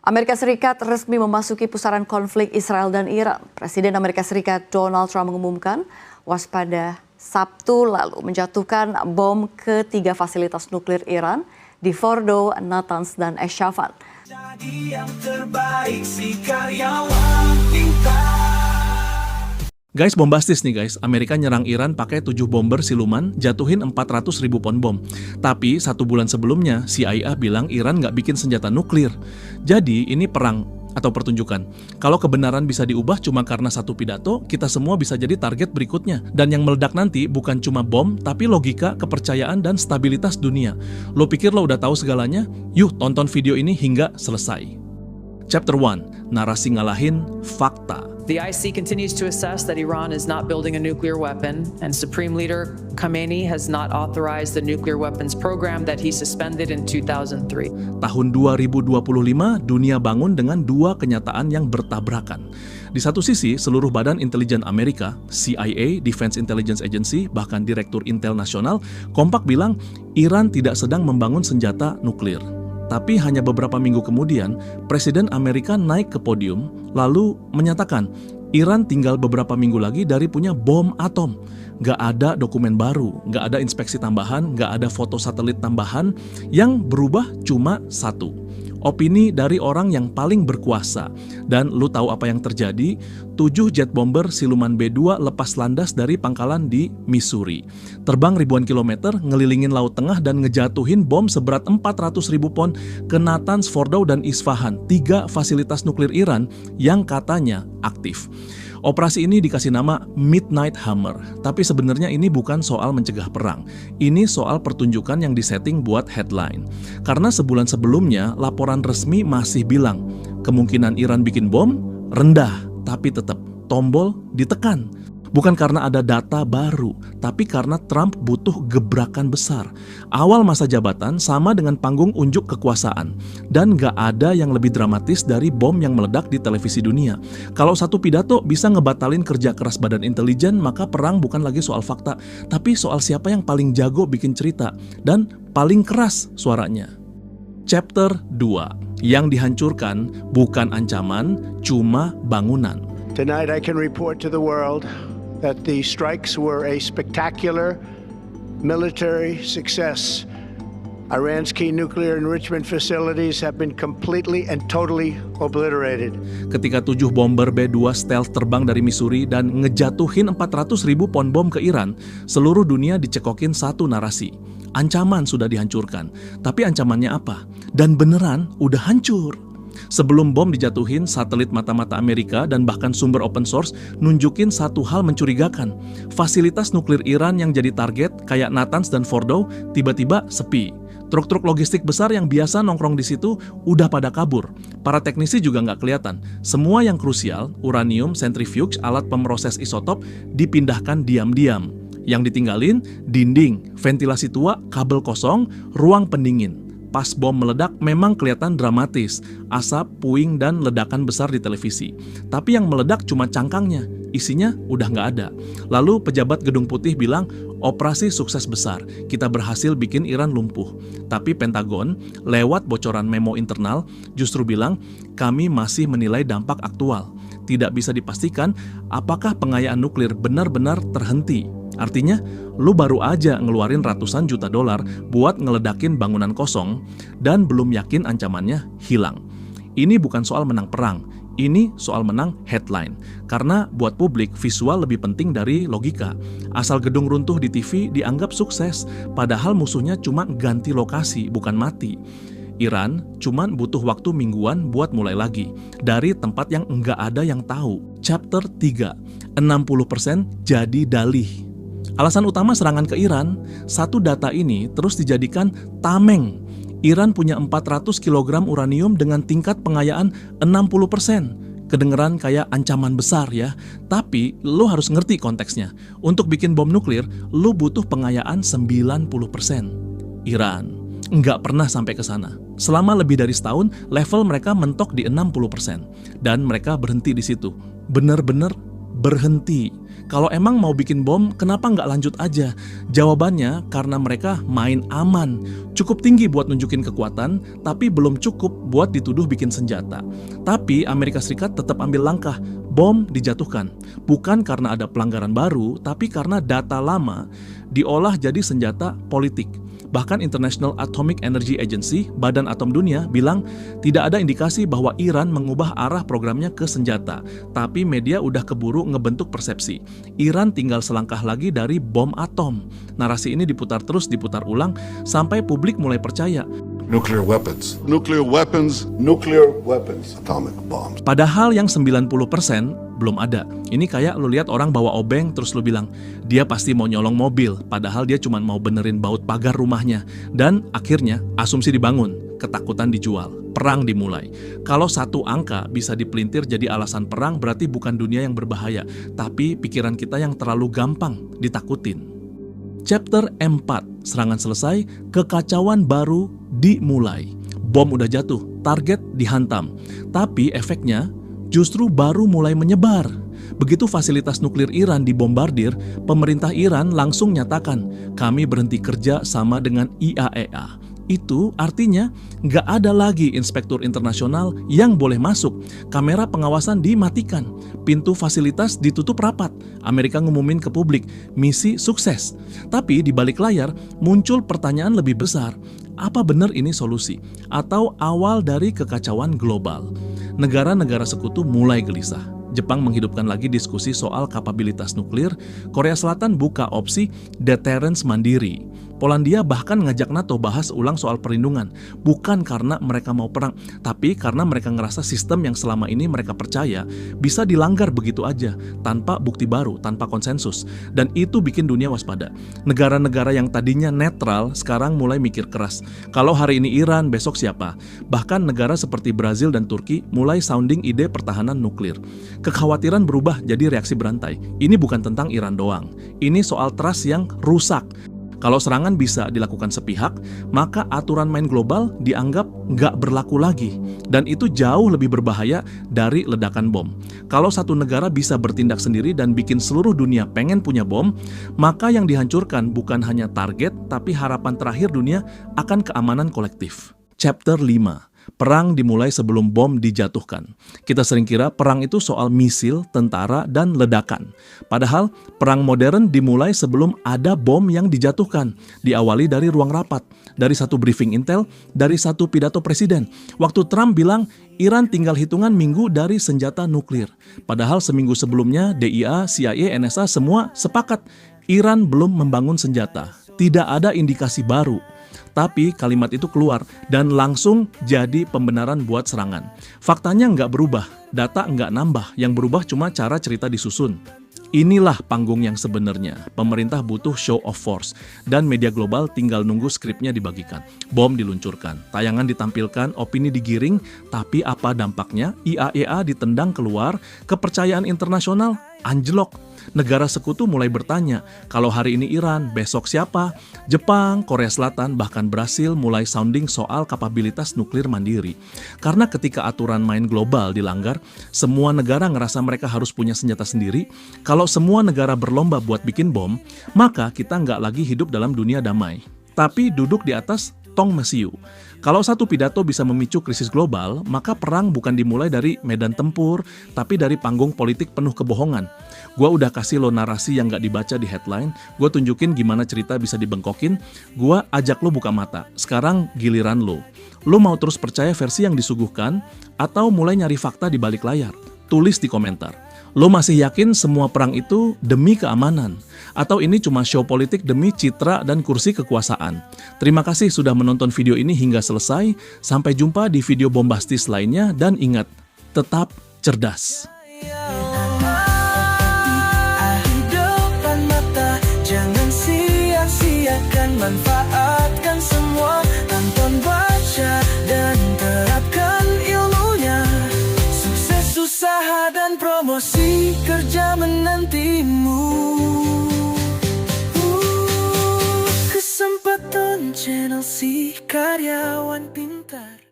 Amerika Serikat resmi memasuki pusaran konflik Israel dan Iran. Presiden Amerika Serikat Donald Trump mengumumkan waspada Sabtu lalu menjatuhkan bom ke 3 fasilitas nuklir Iran di Fordo, Natanz, dan Esfahan. Jadi yang terbaik si karyawan pintar. Guys, bombastis nih guys, Amerika nyerang Iran pakai 7 bomber siluman, jatuhin 400.000 pon bom. Tapi 1 bulan sebelumnya, CIA bilang Iran nggak bikin senjata nuklir. Jadi ini perang atau pertunjukan. Kalau kebenaran bisa diubah cuma karena 1 pidato, kita semua bisa jadi target berikutnya. Dan yang meledak nanti bukan cuma bom, tapi logika, kepercayaan, dan stabilitas dunia. Lo pikir lo udah tahu segalanya? Yuk tonton video ini hingga selesai. Chapter 1, narasi ngalahin fakta. The IC continues to assess that Iran is not building a nuclear weapon, and Supreme Leader Khamenei has not authorized the nuclear weapons program that he suspended in 2003. Tahun 2025, dunia bangun dengan 2 kenyataan yang bertabrakan. Di satu sisi, seluruh badan intelijen Amerika, CIA, Defense Intelligence Agency, bahkan Direktur Intel Nasional, kompak bilang Iran tidak sedang membangun senjata nuklir. Tapi hanya beberapa minggu kemudian, Presiden Amerika naik ke podium lalu menyatakan Iran tinggal beberapa minggu lagi dari punya bom atom. Gak ada dokumen baru, gak ada inspeksi tambahan, gak ada foto satelit tambahan, yang berubah cuma 1. Opini dari orang yang paling berkuasa. Dan lu tahu apa yang terjadi? 7 jet bomber siluman B-2 lepas landas dari pangkalan di Missouri. Terbang ribuan kilometer, ngelilingin Laut Tengah dan ngejatuhin bom seberat 400.000 pon ke Natanz, Fordo, dan Esfahan, 3 fasilitas nuklir Iran yang katanya aktif. Operasi ini dikasih nama Midnight Hammer, tapi sebenarnya ini bukan soal mencegah perang. Ini soal pertunjukan yang disetting buat headline. Karena sebulan sebelumnya, laporan resmi masih bilang, kemungkinan Iran bikin bom rendah, tapi tetap tombol ditekan. Bukan karena ada data baru, tapi karena Trump butuh gebrakan besar. Awal masa jabatan sama dengan panggung unjuk kekuasaan. Dan gak ada yang lebih dramatis dari bom yang meledak di televisi dunia. Kalau 1 pidato bisa ngebatalin kerja keras badan intelijen, maka perang bukan lagi soal fakta, tapi soal siapa yang paling jago bikin cerita dan paling keras suaranya. Chapter 2, yang dihancurkan bukan ancaman, cuma bangunan. Tonight I can report to the world that the strikes were a spectacular military success. Iran's key nuclear enrichment facilities have been completely and totally obliterated. Ketika 7 bomber B-2 stealth terbang dari Missouri dan ngejatuhin 400.000 pon bom ke Iran, seluruh dunia dicekokin 1 narasi. Ancaman sudah dihancurkan, tapi ancamannya apa? Dan beneran udah hancur. Sebelum bom dijatuhin, satelit mata-mata Amerika dan bahkan sumber open source nunjukin satu hal mencurigakan. Fasilitas nuklir Iran yang jadi target kayak Natanz dan Fordo tiba-tiba sepi. Truk-truk logistik besar yang biasa nongkrong di situ udah pada kabur. Para teknisi juga nggak kelihatan. Semua yang krusial, uranium, centrifuge, alat pemroses isotop, dipindahkan diam-diam. Yang ditinggalin, dinding, ventilasi tua, kabel kosong, ruang pendingin. Pas bom meledak memang kelihatan dramatis, asap, puing, dan ledakan besar di televisi. Tapi yang meledak cuma cangkangnya, isinya udah nggak ada. Lalu pejabat Gedung Putih bilang, operasi sukses besar, kita berhasil bikin Iran lumpuh. Tapi Pentagon, lewat bocoran memo internal, justru bilang, kami masih menilai dampak aktual. Tidak bisa dipastikan apakah pengayaan nuklir benar-benar terhenti. Artinya, lu baru aja ngeluarin ratusan juta dolar buat ngeledakin bangunan kosong dan belum yakin ancamannya hilang. Ini bukan soal menang perang, ini soal menang headline. Karena buat publik, visual lebih penting dari logika. Asal gedung runtuh di TV dianggap sukses, padahal musuhnya cuma ganti lokasi, bukan mati. Iran cuma butuh waktu mingguan buat mulai lagi, dari tempat yang nggak ada yang tahu. Chapter 3, 60% jadi dalih. Alasan utama serangan ke Iran, 1 data ini terus dijadikan tameng. Iran punya 400 kg uranium dengan tingkat pengayaan 60%. Kedengeran kayak ancaman besar ya, tapi lo harus ngerti konteksnya. Untuk bikin bom nuklir, lo butuh pengayaan 90%. Iran nggak pernah sampai ke sana. Selama lebih dari setahun, level mereka mentok di 60%. Dan mereka berhenti di situ. Bener-bener berhenti. Kalau emang mau bikin bom, kenapa nggak lanjut aja? Jawabannya karena mereka main aman. Cukup tinggi buat nunjukin kekuatan, tapi belum cukup buat dituduh bikin senjata. Tapi Amerika Serikat tetap ambil langkah, bom dijatuhkan. Bukan karena ada pelanggaran baru, tapi karena data lama diolah jadi senjata politik. Bahkan International Atomic Energy Agency, Badan Atom Dunia, bilang tidak ada indikasi bahwa Iran mengubah arah programnya ke senjata. Tapi media udah keburu ngebentuk persepsi. Iran tinggal selangkah lagi dari bom atom. Narasi ini diputar terus, diputar ulang, sampai publik mulai percaya. Nuclear weapons. Nuclear weapons. Nuclear weapons. Atomic bombs. Padahal yang 90% belum ada. Ini kayak lu lihat orang bawa obeng terus lu bilang, dia pasti mau nyolong mobil, padahal dia cuma mau benerin baut pagar rumahnya. Dan akhirnya asumsi dibangun, ketakutan dijual, perang dimulai. Kalau satu angka bisa dipelintir jadi alasan perang, berarti bukan dunia yang berbahaya, tapi pikiran kita yang terlalu gampang ditakutin. Chapter 4, serangan selesai, kekacauan baru dimulai. Bom udah jatuh, target dihantam. Tapi efeknya justru baru mulai menyebar. Begitu fasilitas nuklir Iran dibombardir, pemerintah Iran langsung nyatakan, kami berhenti kerja sama dengan IAEA. Itu artinya nggak ada lagi inspektur internasional yang boleh masuk. Kamera pengawasan dimatikan. Pintu fasilitas ditutup rapat. Amerika ngumumin ke publik, misi sukses. Tapi di balik layar muncul pertanyaan lebih besar. Apa benar ini solusi? Atau awal dari kekacauan global? Negara-negara sekutu mulai gelisah. Jepang menghidupkan lagi diskusi soal kapabilitas nuklir. Korea Selatan buka opsi deterrence mandiri. Polandia bahkan ngajak NATO bahas ulang soal perlindungan. Bukan karena mereka mau perang, tapi karena mereka ngerasa sistem yang selama ini mereka percaya bisa dilanggar begitu aja, tanpa bukti baru, tanpa konsensus. Dan itu bikin dunia waspada. Negara-negara yang tadinya netral sekarang mulai mikir keras. Kalau hari ini Iran, besok siapa? Bahkan negara seperti Brazil dan Turki mulai sounding ide pertahanan nuklir. Kekhawatiran berubah jadi reaksi berantai. Ini bukan tentang Iran doang. Ini soal trust yang rusak. Kalau serangan bisa dilakukan sepihak, maka aturan main global dianggap nggak berlaku lagi. Dan itu jauh lebih berbahaya dari ledakan bom. Kalau satu negara bisa bertindak sendiri dan bikin seluruh dunia pengen punya bom, maka yang dihancurkan bukan hanya target, tapi harapan terakhir dunia akan keamanan kolektif. Chapter 5. Perang dimulai sebelum bom dijatuhkan. Kita sering kira perang itu soal misil, tentara, dan ledakan. Padahal perang modern dimulai sebelum ada bom yang dijatuhkan. Diawali dari ruang rapat, dari satu briefing intel, dari satu pidato presiden. Waktu Trump bilang Iran tinggal hitungan minggu dari senjata nuklir. Padahal seminggu sebelumnya DIA, CIA, NSA semua sepakat Iran belum membangun senjata. Tidak ada indikasi baru. Tapi kalimat itu keluar dan langsung jadi pembenaran buat serangan. Faktanya nggak berubah, data nggak nambah, yang berubah cuma cara cerita disusun. Inilah panggung yang sebenarnya. Pemerintah butuh show of force, dan media global tinggal nunggu skripnya dibagikan. Bom diluncurkan, tayangan ditampilkan, opini digiring, tapi apa dampaknya? IAEA ditendang keluar, kepercayaan internasional anjlok. Negara sekutu mulai bertanya, kalau hari ini Iran, besok siapa? Jepang, Korea Selatan, bahkan Brasil mulai sounding soal kapabilitas nuklir mandiri. Karena ketika aturan main global dilanggar, semua negara ngerasa mereka harus punya senjata sendiri. Kalau semua negara berlomba buat bikin bom, maka kita nggak lagi hidup dalam dunia damai, tapi duduk di atas tong mesiu. Kalau satu pidato bisa memicu krisis global, maka perang bukan dimulai dari medan tempur, tapi dari panggung politik penuh kebohongan. Gua udah kasih lo narasi yang gak dibaca di headline, gua tunjukin gimana cerita bisa dibengkokin, gua ajak lo buka mata. Sekarang giliran lo. Lo mau terus percaya versi yang disuguhkan, atau mulai nyari fakta di balik layar? Tulis di komentar. Lo masih yakin semua perang itu demi keamanan? Atau ini cuma show politik demi citra dan kursi kekuasaan? Terima kasih sudah menonton video ini hingga selesai. Sampai jumpa di video bombastis lainnya, dan ingat, tetap cerdas. Jangan sia-siakan, manfaatkan semua. Tonton, baca, dan terapkan ilmunya. Sukses usaha dan promosi kerja menantimu. Kesempatan channel si karyawan pintar.